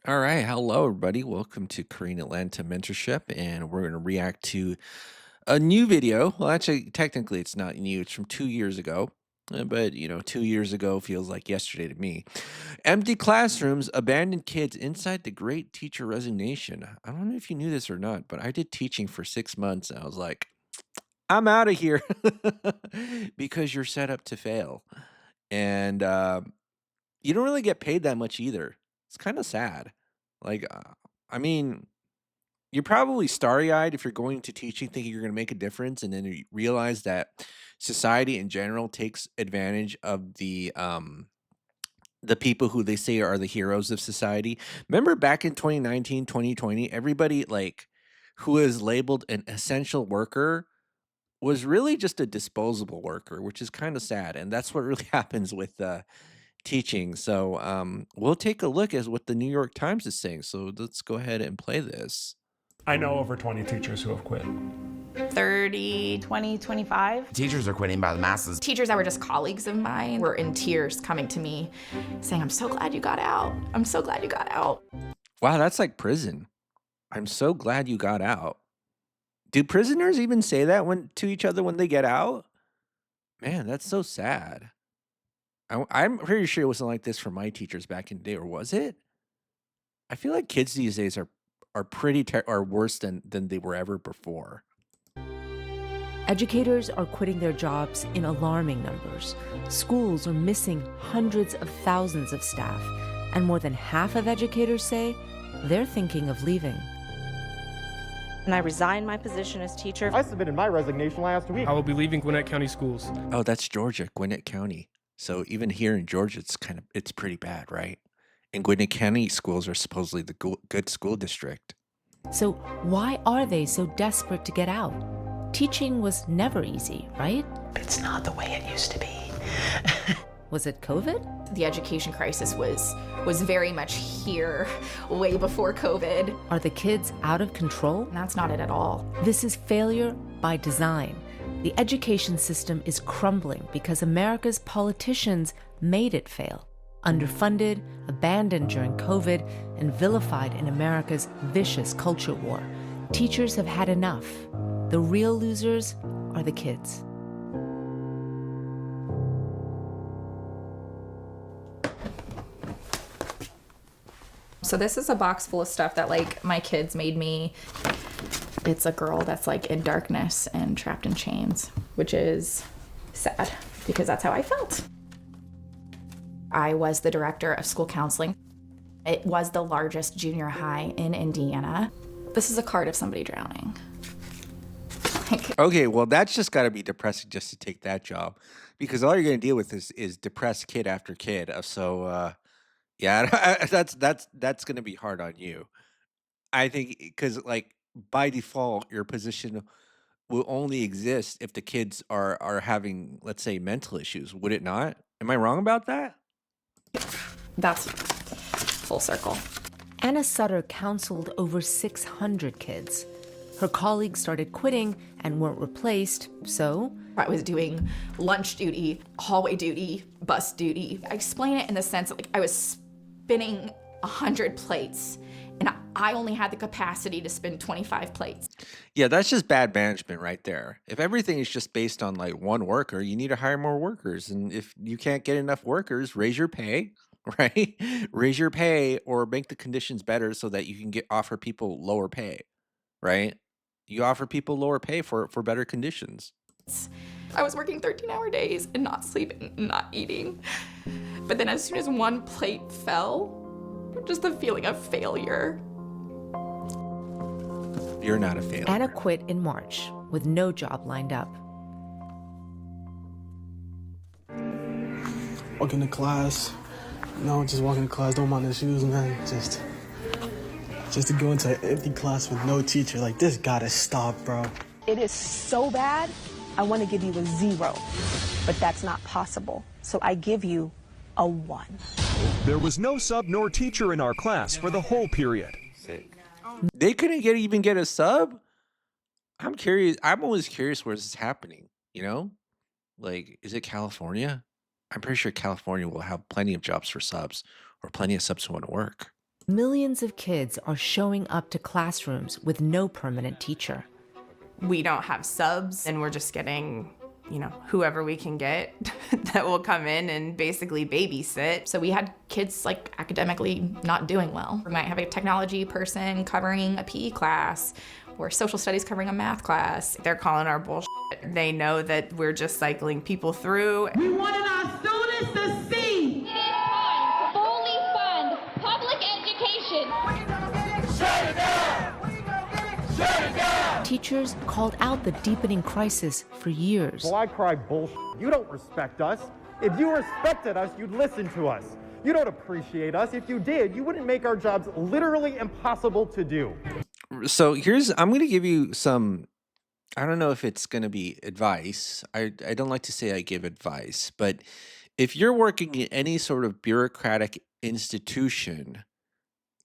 All right, hello everybody. Welcome to Korean Atlanta Mentorship, and we're going to react to a new video. Well, actually, technically, it's not new. It's from 2 years ago, but 2 years ago feels like yesterday to me. Empty classrooms, abandoned kids inside the Great Teacher Resignation. I don't know if you knew this or not, but I did teaching for 6 months, and I was like, I'm out of here because you're set up to fail, and you don't really get paid that much either. It's kind of sad. Like, I mean, you're probably starry-eyed if you're going to teaching thinking you're gonna make a difference, and then you realize that society in general takes advantage of the people who they say are the heroes of society. Remember back in 2019, 2020, everybody, like, who is labeled an essential worker was really just a disposable worker, which is kinda sad, and that's what really happens with, teaching. So, we'll take a look at what the New York Times is saying, so let's go ahead and play this. I know over 20 teachers who have quit. 30, 20, 25. Teachers are quitting by the masses. Teachers that were just colleagues of mine were in tears coming to me saying, I'm so glad you got out. I'm so glad you got out. Wow, that's like prison. "I'm so glad you got out." Do prisoners even say that when to each other when they get out? Man, that's so sad. I'm pretty sure it wasn't like this for my teachers back in the day, or was it? I feel like kids these days are pretty are worse than they were ever before. Educators are quitting their jobs in alarming numbers. Schools are missing hundreds of thousands of staff, and more than half of educators say they're thinking of leaving. And I resigned my position as teacher. I submitted my resignation last week. I will be leaving Gwinnett County Schools. Oh, that's Georgia, Gwinnett County. So even here in Georgia, it's pretty bad, right? And Gwinnett County schools are supposedly the good school district. So why are they so desperate to get out? Teaching was never easy, right? It's not the way it used to be. Was it COVID? The education crisis was very much here way before COVID. Are the kids out of control? And that's not it at all. This is failure by design. The education system is crumbling because America's politicians made it fail. Underfunded, abandoned during COVID, and vilified in America's vicious culture war. Teachers have had enough. The real losers are the kids. So this is a box full of stuff that like my kids made me. It's a girl that's like in darkness and trapped in chains, which is sad because that's how I felt. I was the director of school counseling. It was the largest junior high in Indiana. This is a card of somebody drowning. Okay, well, that's just got to be depressing just to take that job, because all you're going to deal with is depressed kid after kid. So, yeah, that's going to be hard on you. I think because like by default, your position will only exist if the kids are having, let's say, mental issues. Would it not? Am I wrong about that? That's full circle. Anna Sutter counseled over 600 kids. Her colleagues started quitting and weren't replaced, so I was doing lunch duty, hallway duty, bus duty. I explain it in the sense that like I was spinning 100 plates and I only had the capacity to spin 25 plates. Yeah, that's just bad management right there. If everything is just based on like one worker, you need to hire more workers. And if you can't get enough workers, raise your pay, right? Raise your pay or make the conditions better so that you can offer people lower pay, right? You offer people lower pay for better conditions. I was working 13-hour days and not sleeping, not eating. But then as soon as one plate fell, just the feeling of failure. You're not a failure. Anna quit in March with no job lined up. Walking to class, just walking to class, don't mind the shoes, man. Just to go into an empty class with no teacher, like this gotta stop, bro. It is so bad, I want to give you a 0, but that's not possible. So I give you a 1. There was no sub nor teacher in our class for the whole period. They couldn't even get a sub? I'm curious. I'm always curious where this is happening, you know? Like, is it California? I'm pretty sure California will have plenty of jobs for subs or plenty of subs who want to work. Millions of kids are showing up to classrooms with no permanent teacher. We don't have subs, and we're just getting, whoever we can get that will come in and basically babysit. So we had kids like academically not doing well. We might have a technology person covering a PE class or social studies covering a math class. They're calling our bullshit. They know that we're just cycling people through. We wanted our students to see. It is time to fully fund public education. Shut it down! Shut it down! Teachers called out the deepening crisis for years. Well, I cry bullshit. You don't respect us. If you respected us, you'd listen to us. You don't appreciate us. If you did, you wouldn't make our jobs literally impossible to do. So I'm going to give you some, I don't know if it's going to be advice. I don't like to say I give advice, but if you're working in any sort of bureaucratic institution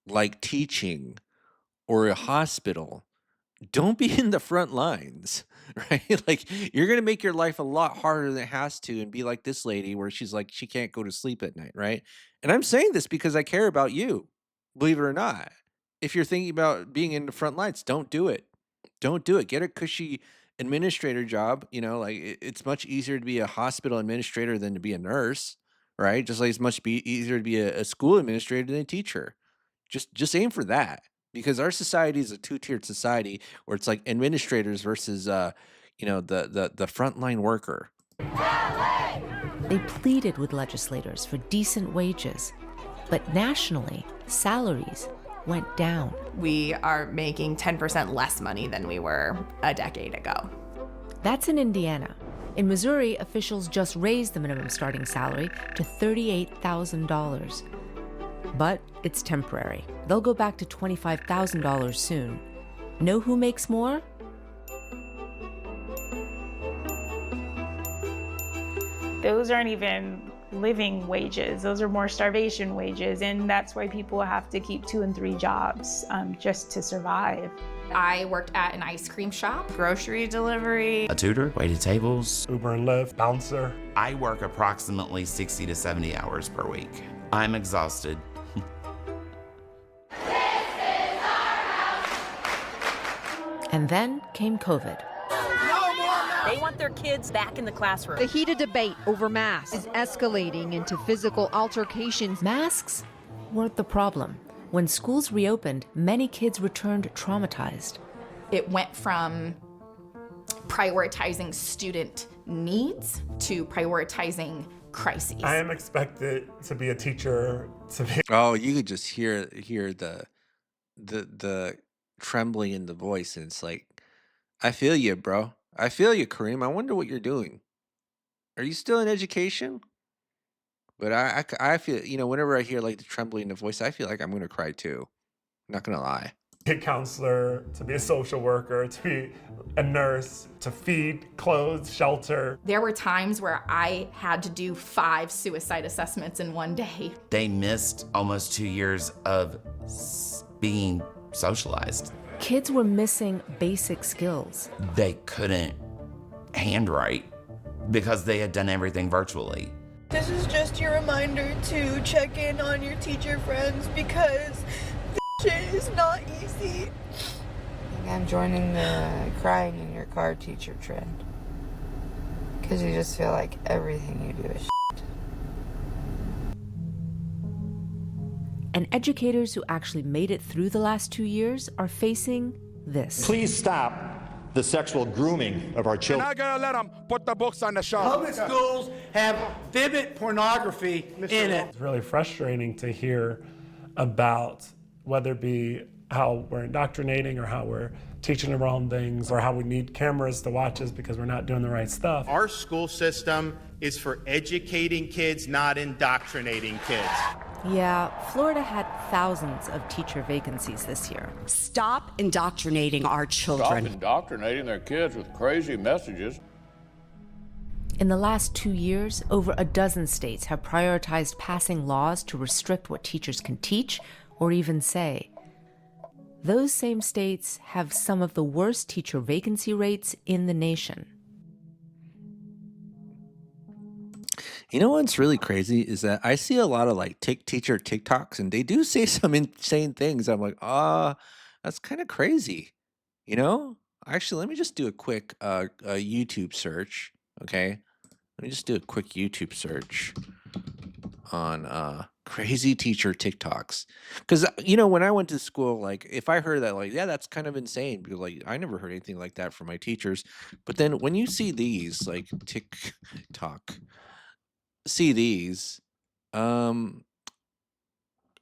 like teaching or a hospital, don't be in the front lines, right? Like, you're going to make your life a lot harder than it has to, and be like this lady where she's like, she can't go to sleep at night, right? And I'm saying this because I care about you, believe it or not. If you're thinking about being in the front lines, don't do it. Don't do it. Get a cushy administrator job. It's much easier to be a hospital administrator than to be a nurse, right? Just like it's much easier to be a school administrator than a teacher. Just aim for that, because our society is a two-tiered society where it's like administrators versus the frontline worker. They pleaded with legislators for decent wages, but nationally, salaries went down. We are making 10% less money than we were a decade ago. That's in Indiana. In Missouri, officials just raised the minimum starting salary to $38,000. But it's temporary. They'll go back to $25,000 soon. Know who makes more? Those aren't even living wages. Those are more starvation wages, and that's why people have to keep 2 and 3 jobs just to survive. I worked at an ice cream shop, grocery delivery, a tutor, waited tables, Uber and Lyft, bouncer. I work approximately 60 to 70 hours per week. I'm exhausted. And then came COVID. They want their kids back in the classroom. The heated debate over masks is escalating into physical altercations. Masks weren't the problem. When schools reopened, many kids returned traumatized. It went from prioritizing student needs to prioritizing crises. I am expected to be a teacher to be. Oh, you could just hear the trembling in the voice, and it's like, I feel you, bro. I feel you, Kareem. I wonder what you're doing. Are you still in education? But I feel, whenever I hear like the trembling in the voice, I feel like I'm going to cry too. I'm not going to lie. A counselor, to be a social worker, to be a nurse, to feed, clothe, shelter. There were times where I had to do 5 suicide assessments in one day. They missed almost 2 years of being socialized. Kids were missing basic skills. They couldn't handwrite because they had done everything virtually. This is just your reminder to check in on your teacher friends because this shit is not easy. I'm joining the crying in your car teacher trend because you just feel like everything you do is shit. And educators who actually made it through the last 2 years are facing this. Please stop the sexual grooming of our children. You're not gonna let them put the books on the shelf. Public schools have vivid pornography in it. It's really frustrating to hear about whether it be how we're indoctrinating or how we're teaching the wrong things or how we need cameras to watch us because we're not doing the right stuff. Our school system is for educating kids, not indoctrinating kids. Yeah, Florida had thousands of teacher vacancies this year. Stop indoctrinating our children. Stop indoctrinating their kids with crazy messages. In the last 2 years, over a dozen states have prioritized passing laws to restrict what teachers can teach or even say. Those same states have some of the worst teacher vacancy rates in the nation. You know what's really crazy is that I see a lot of like teacher TikToks and they do say some insane things. I'm like, that's kind of crazy. You know? Actually, let me just do a quick YouTube search. Okay. Let me just do a quick YouTube search on crazy teacher TikToks. Because when I went to school, like if I heard that, like, yeah, that's kind of insane because like I never heard anything like that from my teachers. But then when you see these like TikTok, see these, um,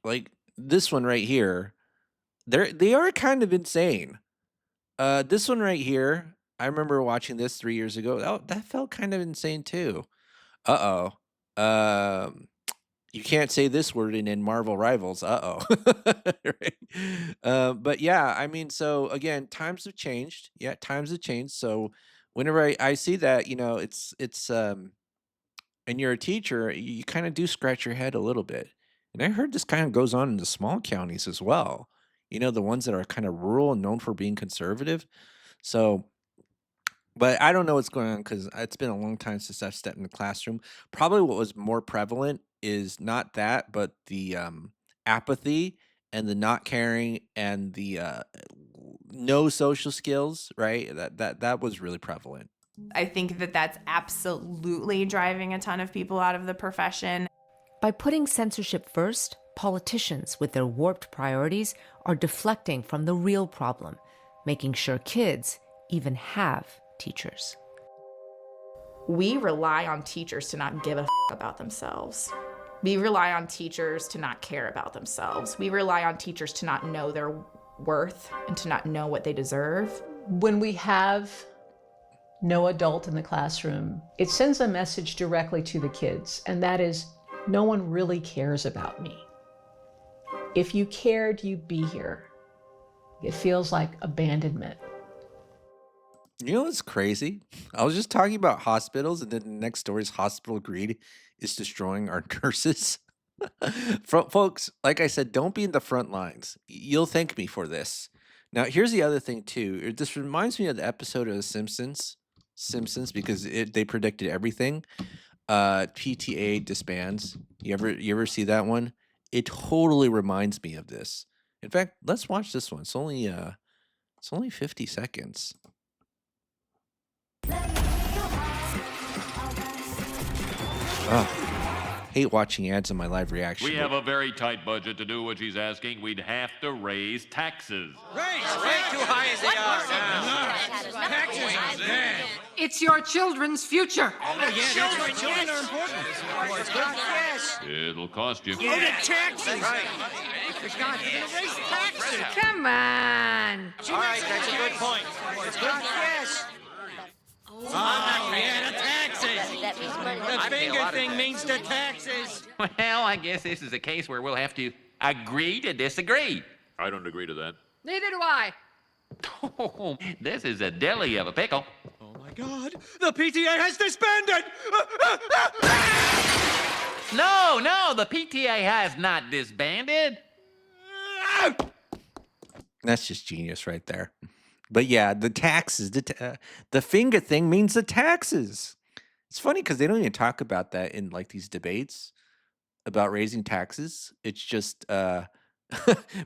like this one right here, they are kind of insane. This one right here, I remember watching this 3 years ago. That felt kind of insane too. Uh-oh. You can't say this word in Marvel Rivals. Uh-oh. Right? But yeah, I mean, so again, times have changed. Yeah, times have changed. So whenever I see that, and you're a teacher, you kind of do scratch your head a little bit. And I heard this kind of goes on in the small counties as well. The ones that are kind of rural and known for being conservative. So but I don't know what's going on because it's been a long time since I've stepped in the classroom. Probably what was more prevalent is not that, but the apathy and the not caring and the no social skills. Right? That was really prevalent. I think that that's absolutely driving a ton of people out of the profession. By putting censorship first, politicians with their warped priorities are deflecting from the real problem, making sure kids even have teachers. We rely on teachers to not give a about themselves. We rely on teachers to not care about themselves. We rely on teachers to not know their worth and to not know what they deserve. When we have no adult in the classroom, it sends a message directly to the kids, and that is, no one really cares about me. If you cared, you'd be here. It feels like abandonment. You know what's crazy? I was just talking about hospitals, and then the next story's hospital greed is destroying our nurses. Folks, like I said, don't be in the front lines. You'll thank me for this. Now, here's the other thing too. This reminds me of the episode of The Simpsons. Simpsons, because they predicted everything. PTA disbands. You ever see that one? It totally reminds me of this. In fact, let's watch this one. It's only 50 seconds. Oh, hate watching ads on my live reaction. We have a very tight budget to do what she's asking. We'd have to raise taxes. Raise way too high as they are now. Taxes are bad. It's your children's future. Oh, yeah, children are important. Yes. It'll cost you. Oh, the taxes. Right. God, you're gonna raise taxes. Come on. All right, that's a good point. Yes. Oh, yeah, the taxes. The finger thing means the taxes. Well, I guess this is a case where we'll have to agree to disagree. I don't agree to that. Neither do I. Oh, this is a deli of a pickle. Oh, my God. The PTA has disbanded. No, the PTA has not disbanded. That's just genius right there. But yeah, the taxes, the finger thing means the taxes. It's funny because they don't even talk about that in like these debates about raising taxes. It's just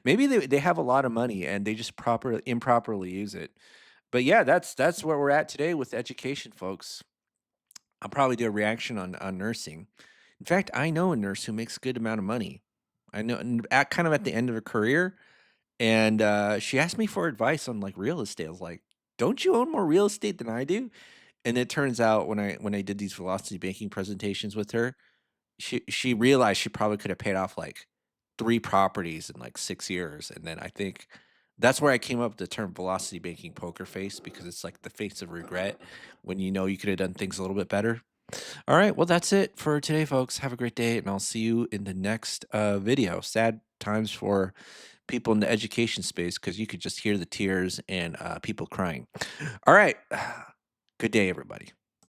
maybe they have a lot of money and they just improperly use it. But yeah, that's where we're at today with education, folks. I'll probably do a reaction on nursing. In fact, I know a nurse who makes a good amount of money. I know kind of at the end of her career. And she asked me for advice on like real estate. I was like, "Don't you own more real estate than I do?" And it turns out when I did these velocity banking presentations with her, she realized she probably could have paid off like 3 properties in like 6 years. And then I think that's where I came up with the term velocity banking poker face, because it's like the face of regret when you could have done things a little bit better. All right, well that's it for today, folks. Have a great day, and I'll see you in the next video. Sad times for people in the education space because you could just hear the tears and people crying. All right. Good day, everybody.